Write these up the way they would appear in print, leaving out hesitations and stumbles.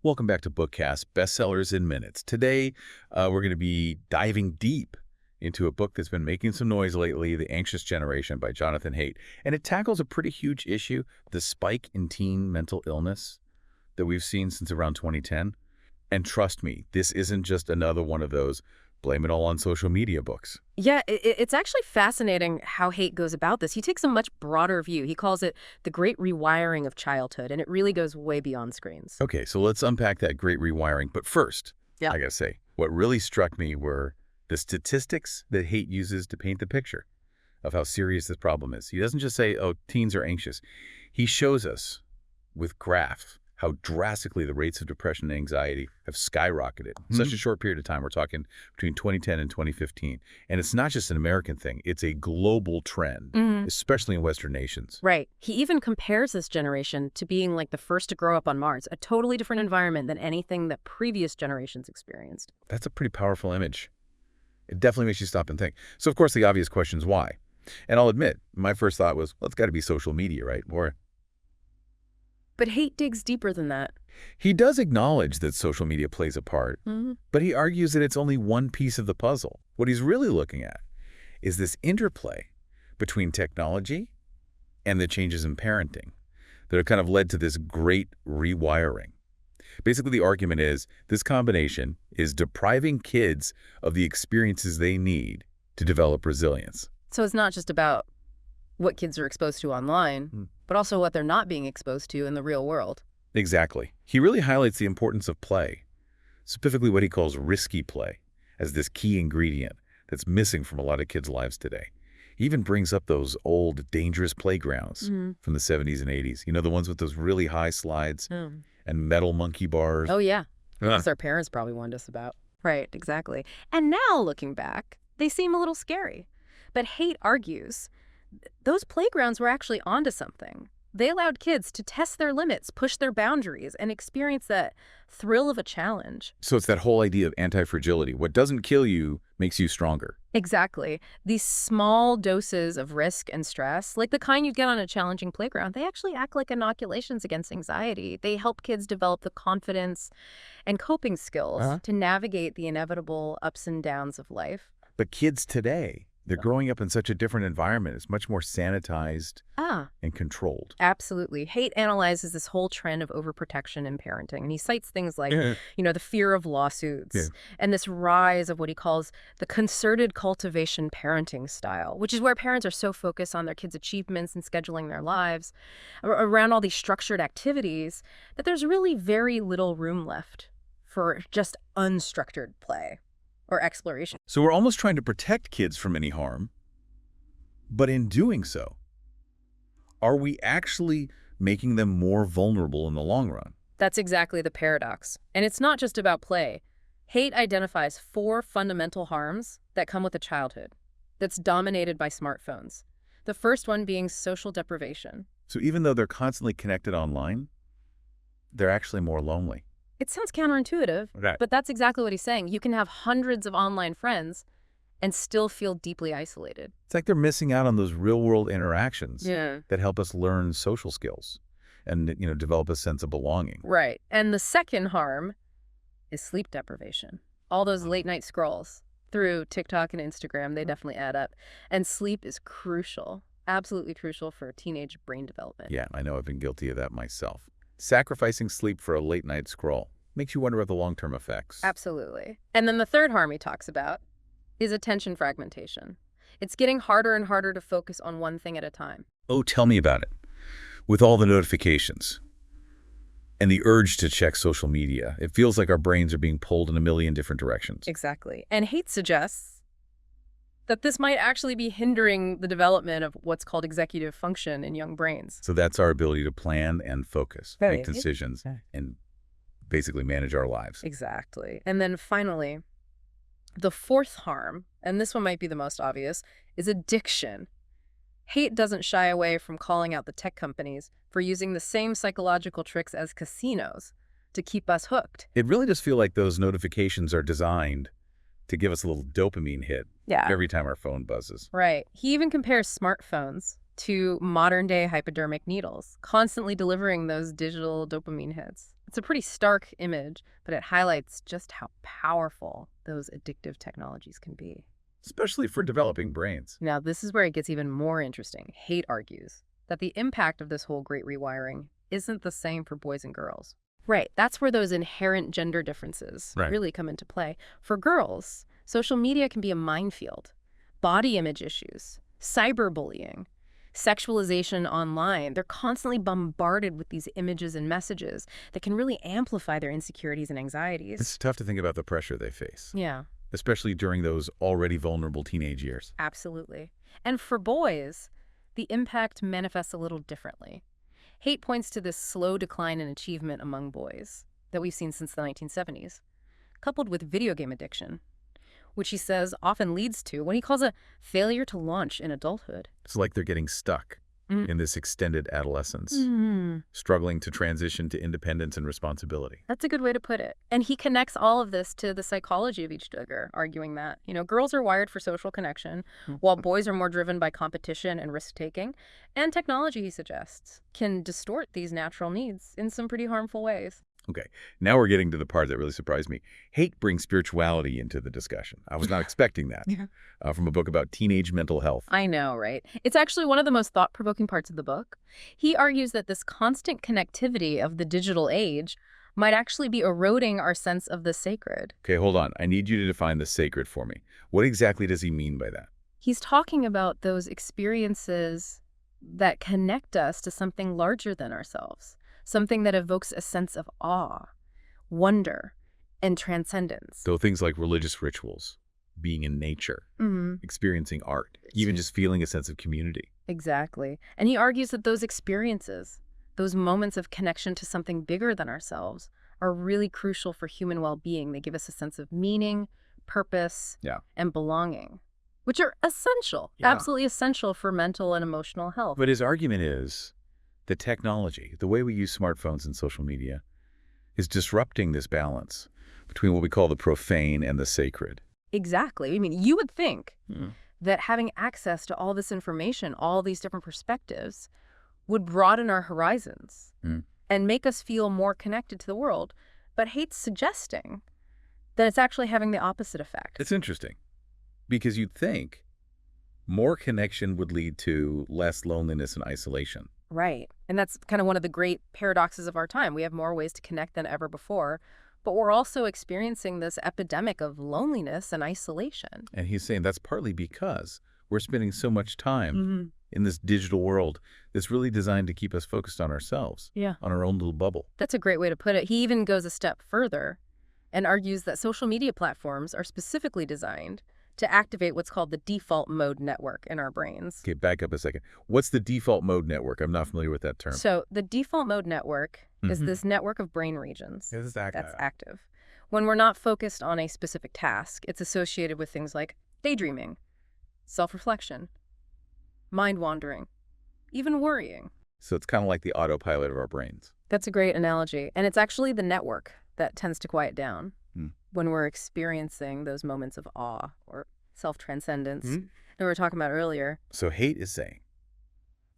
Welcome back to Bookkast, Bestsellers in Minutes. Today, we're going to be diving deep into a book that's been making some noise lately, The Anxious Generation by Jonathan Haidt. And it tackles a pretty huge issue, the spike in teen mental illness that we've seen since around 2010. And trust me, this isn't just another one of those blame it all on social media books. Yeah, it's actually fascinating how Haidt goes about this. He takes a much broader view. He calls it the great rewiring of childhood, and it really goes way beyond screens. Okay, so let's unpack that great rewiring. But first, Yeah. I gotta say, what really struck me were the statistics that Haidt uses to paint the picture of how serious this problem is. He doesn't just say, oh, teens are anxious. He shows us with graphs how drastically the rates of depression and anxiety have skyrocketed in such a short period of time. We're talking between 2010 and 2015. And it's not just an American thing. It's a global trend, especially in Western nations. Right. He even compares this generation to being like the first to grow up on Mars, a totally different environment than anything that previous generations experienced. That's a pretty powerful image. It definitely makes you stop and think. So, of course, the obvious question is why? And I'll admit, my first thought was, well, it's got to be social media, right? But Haidt digs deeper than that. He does acknowledge that social media plays a part, but he argues that it's only one piece of the puzzle. What he's really looking at is this interplay between technology and the changes in parenting that have kind of led to this great rewiring. Basically, the argument is this combination is depriving kids of the experiences they need to develop resilience. So it's not just about what kids are exposed to online, but also what they're not being exposed to in the real world. Exactly. He really highlights the importance of play, specifically what he calls risky play, as this key ingredient that's missing from a lot of kids' lives today. He even brings up those old, dangerous playgrounds from the 70s and 80s. You know, the ones with those really high slides and metal monkey bars. Oh, yeah. That's our parents probably warned us about. Right, exactly. And now, looking back, they seem a little scary. But Haidt argues those playgrounds were actually onto something. They allowed kids to test their limits, push their boundaries, and experience that thrill of a challenge. So it's that whole idea of anti-fragility. What doesn't kill you makes you stronger. Exactly. These small doses of risk and stress, like the kind you get on a challenging playground, they actually act like inoculations against anxiety. They help kids develop the confidence and coping skills to navigate the inevitable ups and downs of life. But kids today, they're growing up in such a different environment. It's much more sanitized and controlled. Absolutely. Haidt analyzes this whole trend of overprotection in parenting, and he cites things like, the fear of lawsuits and this rise of what he calls the concerted cultivation parenting style, which is where parents are so focused on their kids' achievements and scheduling their lives around all these structured activities that there's really very little room left for just unstructured play or exploration. So we're almost trying to protect kids from any harm, but in doing so, are we actually making them more vulnerable in the long run? That's exactly the paradox. And it's not just about play. Haidt identifies 4 fundamental harms that come with a childhood that's dominated by smartphones. The first one being social deprivation. So even though they're constantly connected online, they're actually more lonely. It sounds counterintuitive, but that's exactly what he's saying. You can have hundreds of online friends and still feel deeply isolated. It's like they're missing out on those real-world interactions that help us learn social skills and, develop a sense of belonging. Right. And the second harm is sleep deprivation. All those late-night scrolls through TikTok and Instagram, they definitely add up. And sleep is crucial, absolutely crucial for teenage brain development. Yeah, I know I've been guilty of that myself. Sacrificing sleep for a late-night scroll makes you wonder about the long-term effects. Absolutely. And then the third harm he talks about is attention fragmentation. It's getting harder and harder to focus on one thing at a time. Oh, tell me about it. With all the notifications and the urge to check social media, it feels like our brains are being pulled in a million different directions. Exactly. And Haidt suggests that this might actually be hindering the development of what's called executive function in young brains. So that's our ability to plan and focus, make decisions, and basically manage our lives. Exactly. And then finally, the fourth harm, and this one might be the most obvious, is addiction. Haidt doesn't shy away from calling out the tech companies for using the same psychological tricks as casinos to keep us hooked. It really does feel like those notifications are designed to give us a little dopamine hit every time our phone buzzes. Right. He even compares smartphones to modern-day hypodermic needles, constantly delivering those digital dopamine hits. It's a pretty stark image, but it highlights just how powerful those addictive technologies can be. Especially for developing brains. Now, this is where it gets even more interesting. Haidt argues that the impact of this whole great rewiring isn't the same for boys and girls. Right, that's where those inherent gender differences really come into play. For girls, social media can be a minefield. Body image issues, cyberbullying, sexualization online. They're constantly bombarded with these images and messages that can really amplify their insecurities and anxieties. It's tough to think about the pressure they face. Yeah. Especially during those already vulnerable teenage years. Absolutely. And for boys, the impact manifests a little differently. Haidt points to this slow decline in achievement among boys that we've seen since the 1970s, coupled with video game addiction, which he says often leads to what he calls a failure to launch in adulthood. It's like they're getting stuck in this extended adolescence, struggling to transition to independence and responsibility. That's a good way to put it. And he connects all of this to the psychology of each figure, arguing that, girls are wired for social connection, while boys are more driven by competition and risk-taking. And technology, he suggests, can distort these natural needs in some pretty harmful ways. Okay, now we're getting to the part that really surprised me. Haidt brings spirituality into the discussion. I was not expecting that from a book about teenage mental health. I know, right? It's actually one of the most thought-provoking parts of the book. He argues that this constant connectivity of the digital age might actually be eroding our sense of the sacred. Okay, hold on. I need you to define the sacred for me. What exactly does he mean by that? He's talking about those experiences that connect us to something larger than ourselves. Something that evokes a sense of awe, wonder, and transcendence. So things like religious rituals, being in nature, experiencing art, even just feeling a sense of community. Exactly. And he argues that those experiences, those moments of connection to something bigger than ourselves, are really crucial for human well-being. They give us a sense of meaning, purpose, and belonging, which are essential, absolutely essential for mental and emotional health. But his argument is the technology, the way we use smartphones and social media, is disrupting this balance between what we call the profane and the sacred. Exactly. I mean, you would think that having access to all this information, all these different perspectives, would broaden our horizons and make us feel more connected to the world. But Haidt's suggesting that it's actually having the opposite effect. It's interesting, because you'd think more connection would lead to less loneliness and isolation. Right. And that's kind of one of the great paradoxes of our time. We have more ways to connect than ever before, but we're also experiencing this epidemic of loneliness and isolation. And he's saying that's partly because we're spending so much time in this digital world that's really designed to keep us focused on ourselves, on our own little bubble. That's a great way to put it. He even goes a step further and argues that social media platforms are specifically designed to activate what's called the default mode network in our brains. Okay, back up a second. What's the default mode network? I'm not familiar with that term. So the default mode network is this network of brain regions that's active. When we're not focused on a specific task, it's associated with things like daydreaming, self-reflection, mind-wandering, even worrying. So it's kind of like the autopilot of our brains. That's a great analogy. And it's actually the network that tends to quiet down when we're experiencing those moments of awe or self-transcendence that we were talking about earlier. So Haidt is saying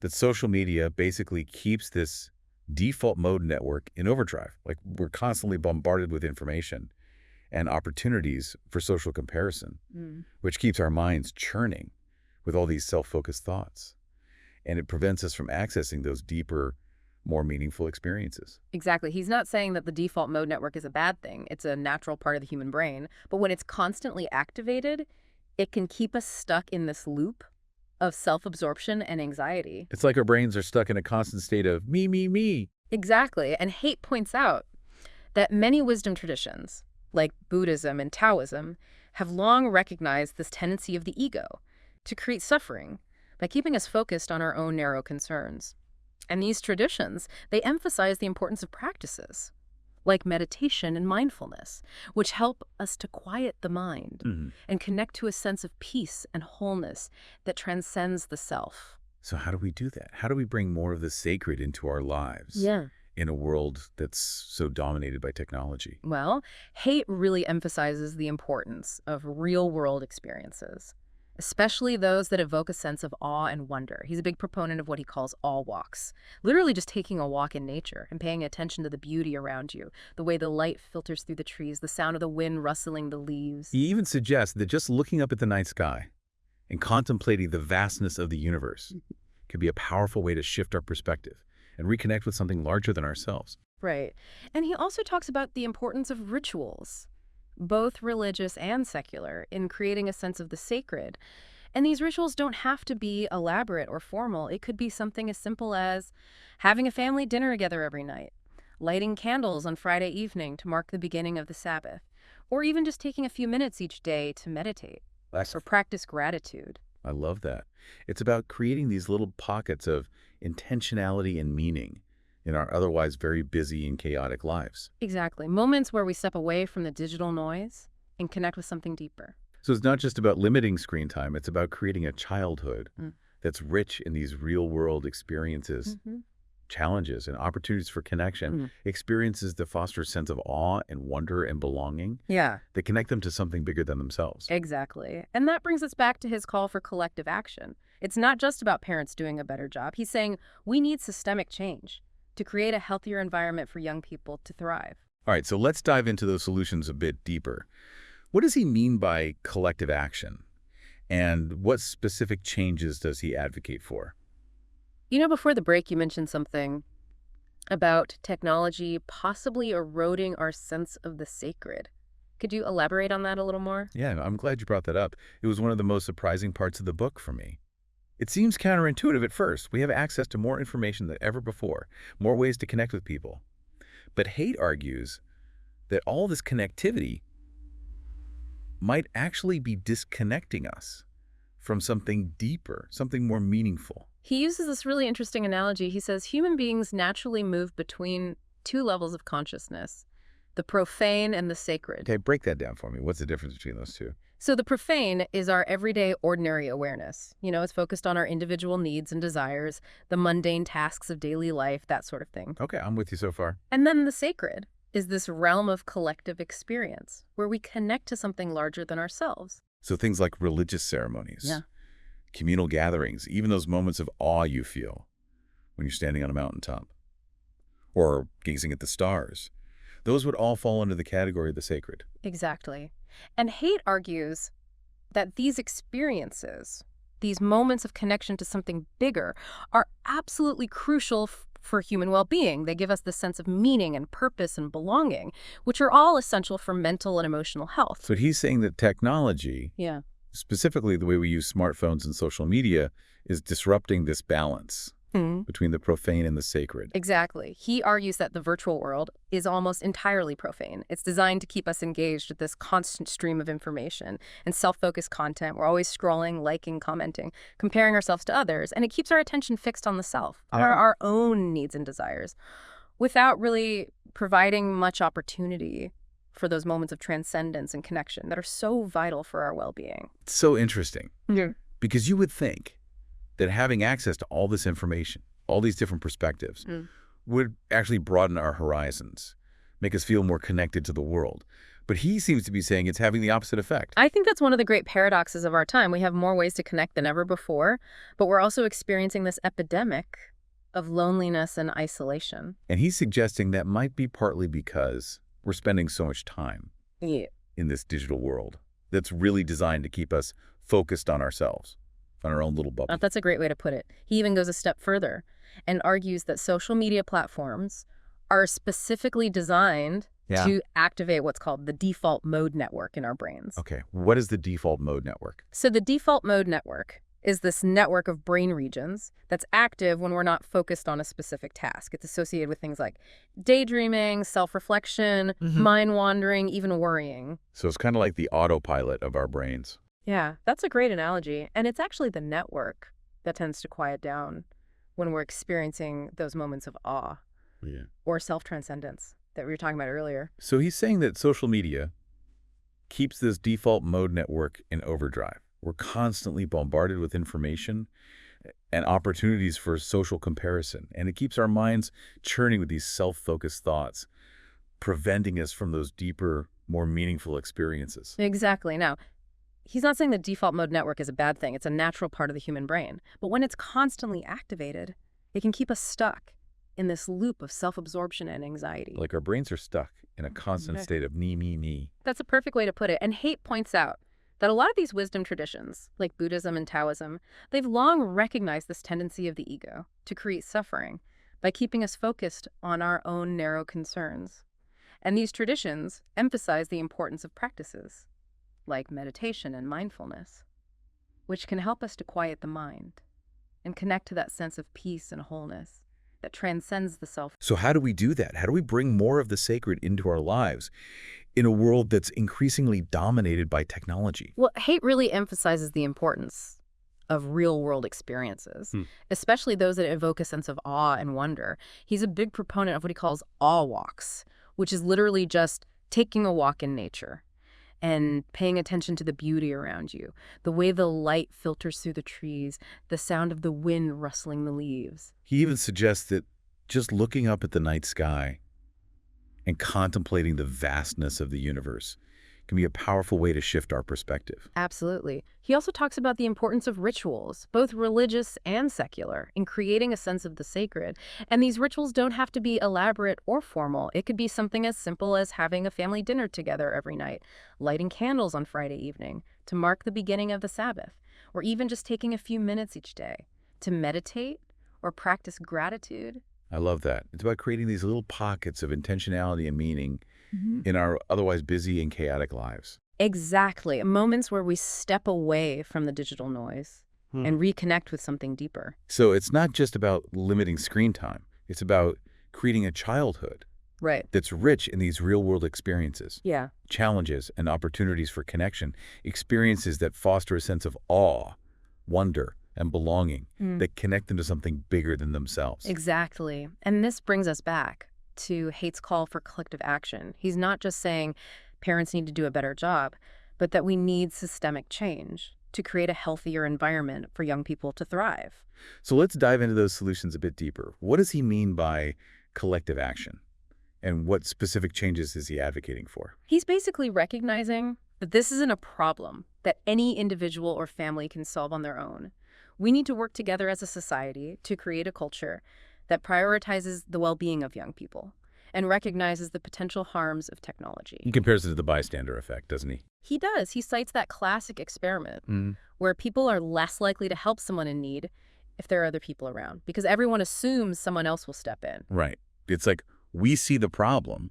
that social media basically keeps this default mode network in overdrive. Like, we're constantly bombarded with information and opportunities for social comparison, which keeps our minds churning with all these self-focused thoughts. And it prevents us from accessing those deeper, more meaningful experiences. Exactly. He's not saying that the default mode network is a bad thing. It's a natural part of the human brain. But when it's constantly activated, it can keep us stuck in this loop of self-absorption and anxiety. It's like our brains are stuck in a constant state of me, me, me. Exactly. And Haidt points out that many wisdom traditions, like Buddhism and Taoism, have long recognized this tendency of the ego to create suffering by keeping us focused on our own narrow concerns. And these traditions, they emphasize the importance of practices like meditation and mindfulness, which help us to quiet the mind and connect to a sense of peace and wholeness that transcends the self. So how do we do that? How do we bring more of the sacred into our lives in a world that's so dominated by technology? Well, Haidt really emphasizes the importance of real-world experiences, especially those that evoke a sense of awe and wonder. He's a big proponent of what he calls awe walks, literally just taking a walk in nature and paying attention to the beauty around you, the way the light filters through the trees, the sound of the wind rustling the leaves. He even suggests that just looking up at the night sky and contemplating the vastness of the universe can be a powerful way to shift our perspective and reconnect with something larger than ourselves. Right. And he also talks about the importance of rituals, both religious and secular, in creating a sense of the sacred. And these rituals don't have to be elaborate or formal. It could be something as simple as having a family dinner together every night, lighting candles on Friday evening to mark the beginning of the Sabbath, or even just taking a few minutes each day to meditate or practice gratitude. I love that. It's about creating these little pockets of intentionality and meaning in our otherwise very busy and chaotic lives. Exactly. Moments where we step away from the digital noise and connect with something deeper. So it's not just about limiting screen time, it's about creating a childhood that's rich in these real-world experiences, challenges, and opportunities for connection, experiences that foster a sense of awe and wonder and belonging. Yeah. That connect them to something bigger than themselves. Exactly. And that brings us back to his call for collective action. It's not just about parents doing a better job. He's saying we need systemic change to create a healthier environment for young people to thrive. All right, so let's dive into those solutions a bit deeper. What does he mean by collective action? And what specific changes does he advocate for? You know, before the break, you mentioned something about technology possibly eroding our sense of the sacred. Could you elaborate on that a little more? Yeah, I'm glad you brought that up. It was one of the most surprising parts of the book for me. It seems counterintuitive at first. We have access to more information than ever before, more ways to connect with people. But Haidt argues that all this connectivity might actually be disconnecting us from something deeper, something more meaningful. He uses this really interesting analogy. He says human beings naturally move between two levels of consciousness, the profane and the sacred. Okay, break that down for me. What's the difference between those two? So the profane is our everyday ordinary awareness. You know, it's focused on our individual needs and desires, the mundane tasks of daily life, that sort of thing. Okay, I'm with you so far. And then the sacred is this realm of collective experience where we connect to something larger than ourselves. So things like religious ceremonies, communal gatherings, even those moments of awe you feel when you're standing on a mountaintop or gazing at the stars, those would all fall under the category of the sacred. Exactly. And Haidt argues that these experiences, these moments of connection to something bigger, are absolutely crucial for human well-being. They give us the sense of meaning and purpose and belonging, which are all essential for mental and emotional health. So he's saying that technology, specifically the way we use smartphones and social media, is disrupting this balance between the profane and the sacred. Exactly. He argues that the virtual world is almost entirely profane. It's designed to keep us engaged with this constant stream of information and self-focused content. We're always scrolling, liking, commenting, comparing ourselves to others, and it keeps our attention fixed on the self, our own needs and desires, without really providing much opportunity for those moments of transcendence and connection that are so vital for our well-being. It's so interesting. Because you would think that having access to all this information, all these different perspectives, would actually broaden our horizons, make us feel more connected to the world. But he seems to be saying it's having the opposite effect. I think that's one of the great paradoxes of our time. We have more ways to connect than ever before, but we're also experiencing this epidemic of loneliness and isolation. And he's suggesting that might be partly because we're spending so much time in this digital world that's really designed to keep us focused on ourselves, on our own little bubble. That's a great way to put it. He even goes a step further and argues that social media platforms are specifically designed to activate what's called the default mode network in our brains. Okay, what is the default mode network? So the default mode network is this network of brain regions that's active when we're not focused on a specific task. It's associated with things like daydreaming, self-reflection, mind-wandering, even worrying. So it's kind of like the autopilot of our brains. Yeah, that's a great analogy. And it's actually the network that tends to quiet down when we're experiencing those moments of awe or self-transcendence that we were talking about earlier. So he's saying that social media keeps this default mode network in overdrive. We're constantly bombarded with information and opportunities for social comparison, and it keeps our minds churning with these self-focused thoughts, preventing us from those deeper, more meaningful experiences. Exactly. Now, He's not saying the default mode network is a bad thing. It's a natural part of the human brain. But when it's constantly activated, it can keep us stuck in this loop of self-absorption and anxiety. Like our brains are stuck in a constant state of me, me, me. That's a perfect way to put it. And Haidt points out that a lot of these wisdom traditions, like Buddhism and Taoism, they've long recognized this tendency of the ego to create suffering by keeping us focused on our own narrow concerns. And these traditions emphasize the importance of practices like meditation and mindfulness, which can help us to quiet the mind and connect to that sense of peace and wholeness that transcends the self. So how do we do that? How do we bring more of the sacred into our lives in a world that's increasingly dominated by technology? Well, Haidt really emphasizes the importance of real-world experiences, especially those that evoke a sense of awe and wonder. He's a big proponent of what he calls awe walks, which is literally just taking a walk in nature and paying attention to the beauty around you, the way the light filters through the trees, the sound of the wind rustling the leaves. He even suggests that just looking up at the night sky and contemplating the vastness of the universe can be a powerful way to shift our perspective. Absolutely. He also talks about the importance of rituals, both religious and secular, in creating a sense of the sacred. And these rituals don't have to be elaborate or formal. It could be something as simple as having a family dinner together every night, lighting candles on Friday evening to mark the beginning of the Sabbath, or even just taking a few minutes each day to meditate or practice gratitude. I love that. It's about creating these little pockets of intentionality and meaning in our otherwise busy and chaotic lives. Exactly. Moments where we step away from the digital noise and reconnect with something deeper. So it's not just about limiting screen time. It's about creating a childhood that's rich in these real-world experiences, challenges and opportunities for connection, experiences that foster a sense of awe, wonder, and belonging that connect them to something bigger than themselves. Exactly. And this brings us back to Haidt's call for collective action. He's not just saying parents need to do a better job, but that we need systemic change to create a healthier environment for young people to thrive. So let's dive into those solutions a bit deeper. What does he mean by collective action? And what specific changes is he advocating for? He's basically recognizing that this isn't a problem that any individual or family can solve on their own. We need to work together as a society to create a culture that prioritizes the well-being of young people and recognizes the potential harms of technology. He compares it to the bystander effect, doesn't he? He does. He cites that classic experiment where people are less likely to help someone in need if there are other people around, because everyone assumes someone else will step in. Right. It's like we see the problem,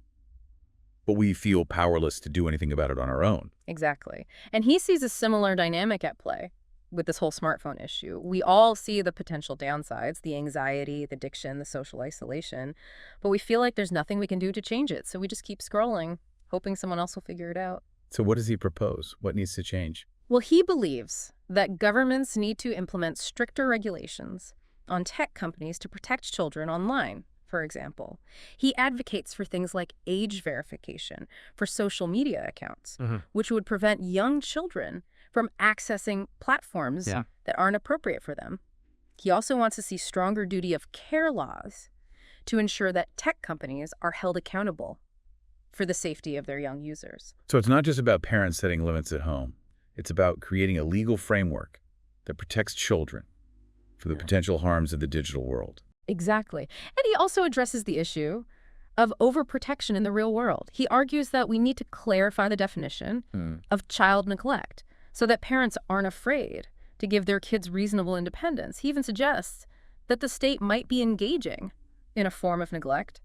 but we feel powerless to do anything about it on our own. Exactly. And he sees a similar dynamic at play with this whole smartphone issue. We all see the potential downsides, the anxiety, the addiction, the social isolation, but we feel like there's nothing we can do to change it. So we just keep scrolling, hoping someone else will figure it out. So what does he propose? What needs to change? Well, he believes that governments need to implement stricter regulations on tech companies to protect children online, for example. He advocates for things like age verification for social media accounts, which would prevent young children from accessing platforms that aren't appropriate for them. He also wants to see stronger duty of care laws to ensure that tech companies are held accountable for the safety of their young users. So it's not just about parents setting limits at home. It's about creating a legal framework that protects children for the potential harms of the digital world. Exactly. And he also addresses the issue of overprotection in the real world. He argues that we need to clarify the definition of child neglect so that parents aren't afraid to give their kids reasonable independence. He even suggests that the state might be engaging in a form of neglect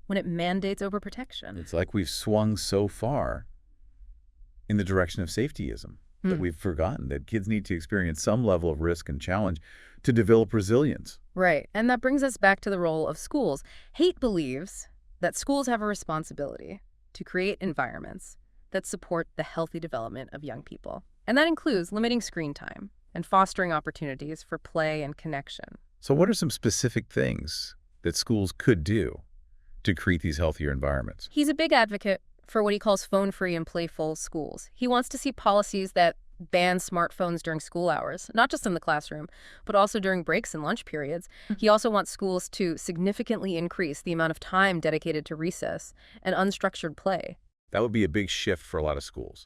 when it mandates overprotection. It's like we've swung so far in the direction of safetyism that we've forgotten that kids need to experience some level of risk and challenge to develop resilience. Right. And that brings us back to the role of schools. Haidt believes that schools have a responsibility to create environments that support the healthy development of young people. And that includes limiting screen time and fostering opportunities for play and connection. So what are some specific things that schools could do to create these healthier environments? He's a big advocate for what he calls phone-free and playful schools. He wants to see policies that ban smartphones during school hours, not just in the classroom, but also during breaks and lunch periods. He also wants schools to significantly increase the amount of time dedicated to recess and unstructured play. That would be a big shift for a lot of schools.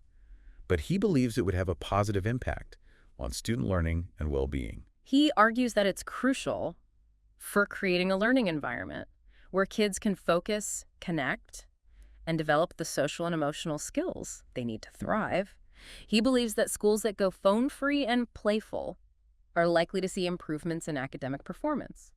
but he believes it would have a positive impact on student learning and well-being. He argues that it's crucial for creating a learning environment where kids can focus, connect, and develop the social and emotional skills they need to thrive. He believes that schools that go phone-free and playful are likely to see improvements in academic performance,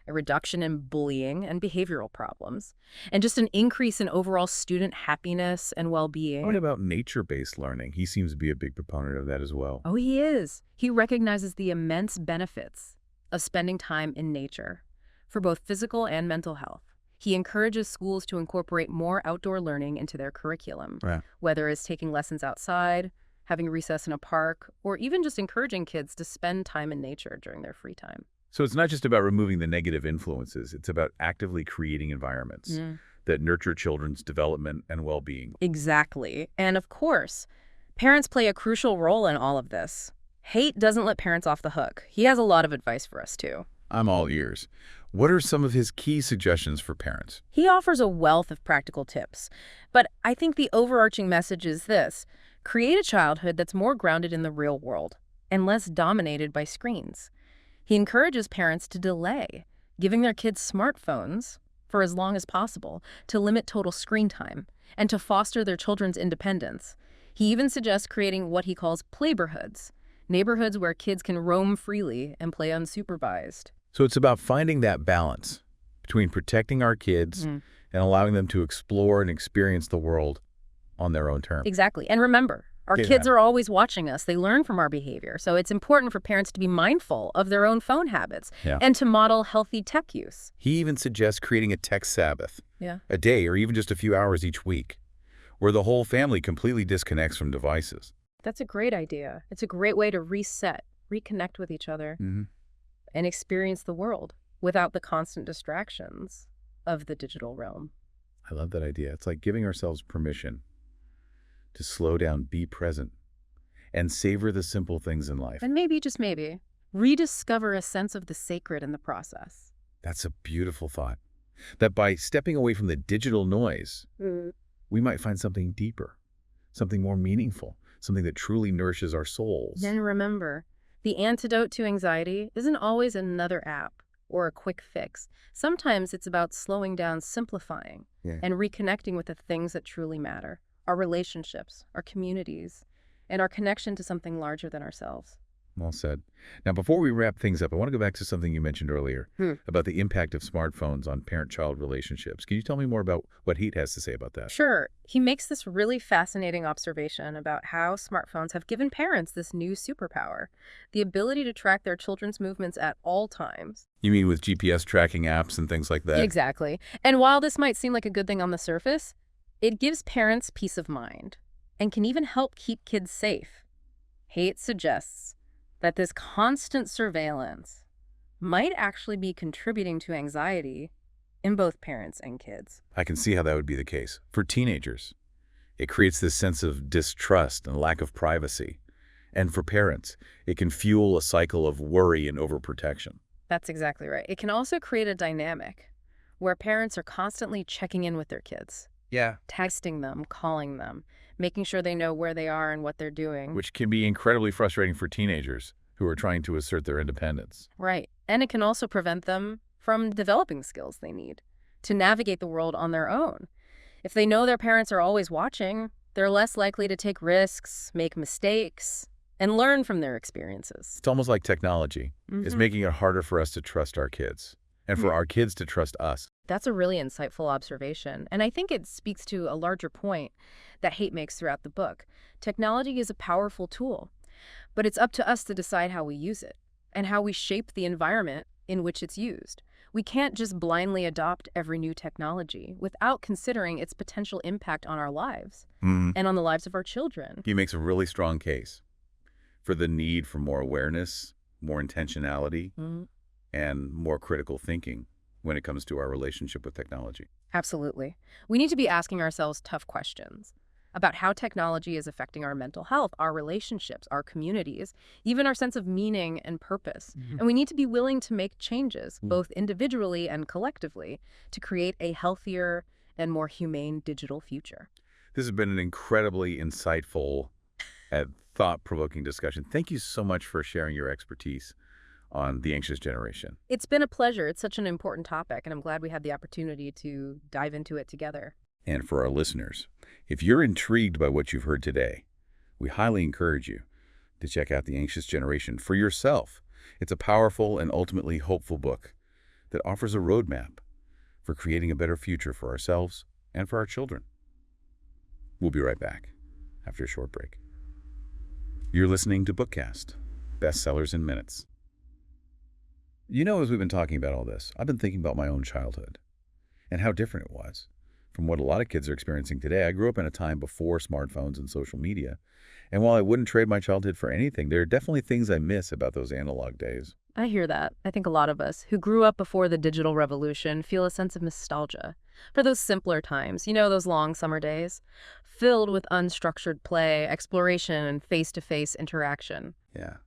a reduction in bullying and behavioral problems, and just an increase in overall student happiness and well-being. What about nature-based learning? He seems to be a big proponent of that as well. Oh, he is. He recognizes the immense benefits of spending time in nature for both physical and mental health. He encourages schools to incorporate more outdoor learning into their curriculum, whether it's taking lessons outside, having recess in a park, or even just encouraging kids to spend time in nature during their free time. So it's not just about removing the negative influences. It's about actively creating environments that nurture children's development and well-being. Exactly. And of course, parents play a crucial role in all of this. Haidt doesn't let parents off the hook. He has a lot of advice for us, too. I'm all ears. What are some of his key suggestions for parents? He offers a wealth of practical tips, but I think the overarching message is this: create a childhood that's more grounded in the real world and less dominated by screens. He encourages parents to delay giving their kids smartphones for as long as possible, to limit total screen time, and to foster their children's independence. He even suggests creating what he calls playborhoods, neighborhoods where kids can roam freely and play unsupervised. So it's about finding that balance between protecting our kids and allowing them to explore and experience the world on their own terms. Exactly. And remember, our kids are always watching us. They learn from our behavior. So it's important for parents to be mindful of their own phone habits and to model healthy tech use. He even suggests creating a tech Sabbath, a day or even just a few hours each week, where the whole family completely disconnects from devices. That's a great idea. It's a great way to reset, reconnect with each other, and experience the world without the constant distractions of the digital realm. I love that idea. It's like giving ourselves permission to slow down, be present, and savor the simple things in life. And maybe, just maybe, rediscover a sense of the sacred in the process. That's a beautiful thought. That by stepping away from the digital noise, we might find something deeper, something more meaningful, something that truly nourishes our souls. Then remember, the antidote to anxiety isn't always another app or a quick fix. Sometimes it's about slowing down, simplifying, and reconnecting with the things that truly matter. Our relationships, our communities, and our connection to something larger than ourselves. Well said. Now, before we wrap things up, I want to go back to something you mentioned earlier about the impact of smartphones on parent-child relationships. Can you tell me more about what Haidt has to say about that? Sure. He makes this really fascinating observation about how smartphones have given parents this new superpower, the ability to track their children's movements at all times. You mean with GPS tracking apps and things like that? Exactly. And while this might seem like a good thing on the surface, it gives parents peace of mind and can even help keep kids safe. Haidt suggests that this constant surveillance might actually be contributing to anxiety in both parents and kids. I can see how that would be the case. For teenagers, it creates this sense of distrust and lack of privacy. And for parents, it can fuel a cycle of worry and overprotection. That's exactly right. It can also create a dynamic where parents are constantly checking in with their kids. Texting them, calling them, making sure they know where they are and what they're doing. Which can be incredibly frustrating for teenagers who are trying to assert their independence. Right. And it can also prevent them from developing skills they need to navigate the world on their own. If they know their parents are always watching, they're less likely to take risks, make mistakes, and learn from their experiences. It's almost like technology is making it harder for us to trust our kids and for our kids to trust us. That's a really insightful observation, and I think it speaks to a larger point that Haidt makes throughout the book. Technology is a powerful tool, but it's up to us to decide how we use it and how we shape the environment in which it's used. We can't just blindly adopt every new technology without considering its potential impact on our lives and on the lives of our children. He makes a really strong case for the need for more awareness, more intentionality, and more critical thinking when it comes to our relationship with technology. Absolutely. We need to be asking ourselves tough questions about how technology is affecting our mental health, our relationships, our communities, even our sense of meaning and purpose. And we need to be willing to make changes, both individually and collectively, to create a healthier and more humane digital future. This has been an incredibly insightful and thought-provoking discussion. Thank you so much for sharing your expertise on the anxious generation. It's been a pleasure. It's such an important topic, and I'm glad we had the opportunity to dive into it together. And for our listeners, if you're intrigued by what you've heard today, we highly encourage you to check out The Anxious Generation for yourself. It's a powerful and ultimately hopeful book that offers a roadmap for creating a better future for ourselves and for our children. We'll be right back after a short break. You're listening to Bookkast, Bestsellers in Minutes. You know, as we've been talking about all this, I've been thinking about my own childhood and how different it was from what a lot of kids are experiencing today. I grew up in a time before smartphones and social media, and while I wouldn't trade my childhood for anything, there are definitely things I miss about those analog days. I hear that. I think a lot of us who grew up before the digital revolution feel a sense of nostalgia for those simpler times, those long summer days, filled with unstructured play, exploration, and face-to-face interaction. Yeah.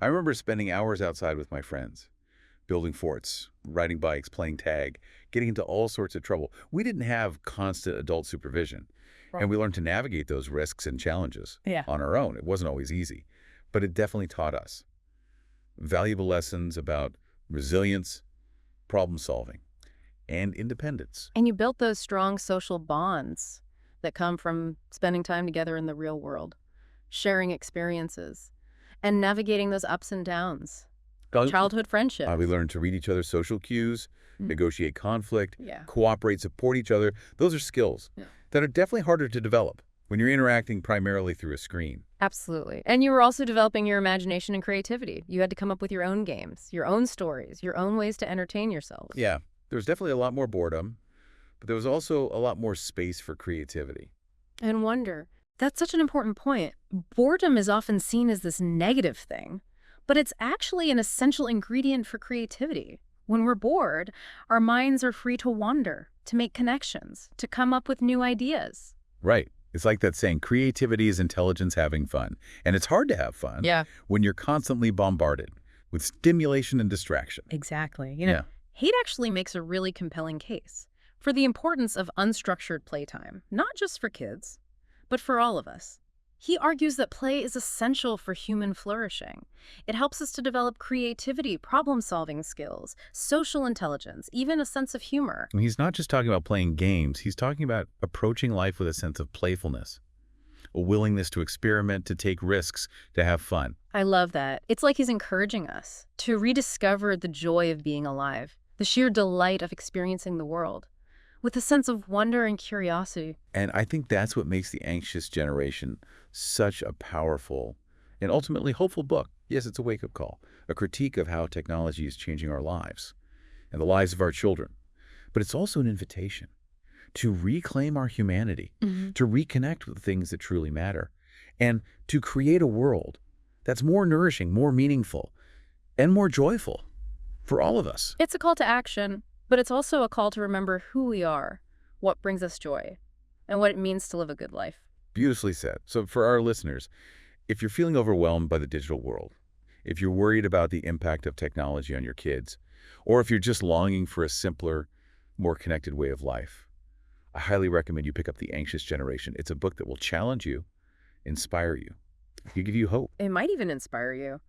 I remember spending hours outside with my friends, building forts, riding bikes, playing tag, getting into all sorts of trouble. We didn't have constant adult supervision, and we learned to navigate those risks and challenges on our own. It wasn't always easy, but it definitely taught us valuable lessons about resilience, problem solving, and independence. And you built those strong social bonds that come from spending time together in the real world, sharing experiences, and navigating those ups and downs. Childhood friendships. We learned to read each other's social cues, negotiate conflict, cooperate, support each other. Those are skills that are definitely harder to develop when you're interacting primarily through a screen. Absolutely. And you were also developing your imagination and creativity. You had to come up with your own games, your own stories, your own ways to entertain yourselves. Yeah, there was definitely a lot more boredom, but there was also a lot more space for creativity. And wonder. That's such an important point. Boredom is often seen as this negative thing, but it's actually an essential ingredient for creativity. When we're bored, our minds are free to wander, to make connections, to come up with new ideas. Right. It's like that saying, creativity is intelligence having fun. And it's hard to have fun when you're constantly bombarded with stimulation and distraction. Exactly. Haidt actually makes a really compelling case for the importance of unstructured playtime, not just for kids, but for all of us. He argues that play is essential for human flourishing. It helps us to develop creativity, problem-solving skills, social intelligence, even a sense of humor. And he's not just talking about playing games. He's talking about approaching life with a sense of playfulness, a willingness to experiment, to take risks, to have fun. I love that. It's like he's encouraging us to rediscover the joy of being alive, the sheer delight of experiencing the world, with a sense of wonder and curiosity. And I think that's what makes The Anxious Generation such a powerful and ultimately hopeful book. Yes, it's a wake-up call, a critique of how technology is changing our lives and the lives of our children. But it's also an invitation to reclaim our humanity, to reconnect with the things that truly matter, and to create a world that's more nourishing, more meaningful, and more joyful for all of us. It's a call to action, but it's also a call to remember who we are, what brings us joy, and what it means to live a good life. Beautifully said. So for our listeners, if you're feeling overwhelmed by the digital world, if you're worried about the impact of technology on your kids, or if you're just longing for a simpler, more connected way of life, I highly recommend you pick up The Anxious Generation. It's a book that will challenge you, inspire you, it'll give you hope. It might even inspire you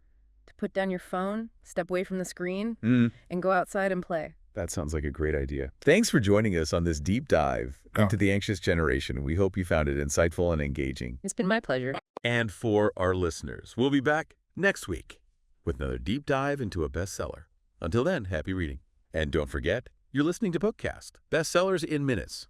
to put down your phone, step away from the screen, and go outside and play. That sounds like a great idea. Thanks for joining us on this deep dive into The Anxious Generation. We hope you found it insightful and engaging. It's been my pleasure. And for our listeners, we'll be back next week with another deep dive into a bestseller. Until then, happy reading. And don't forget, you're listening to Bookkast, Bestsellers in Minutes.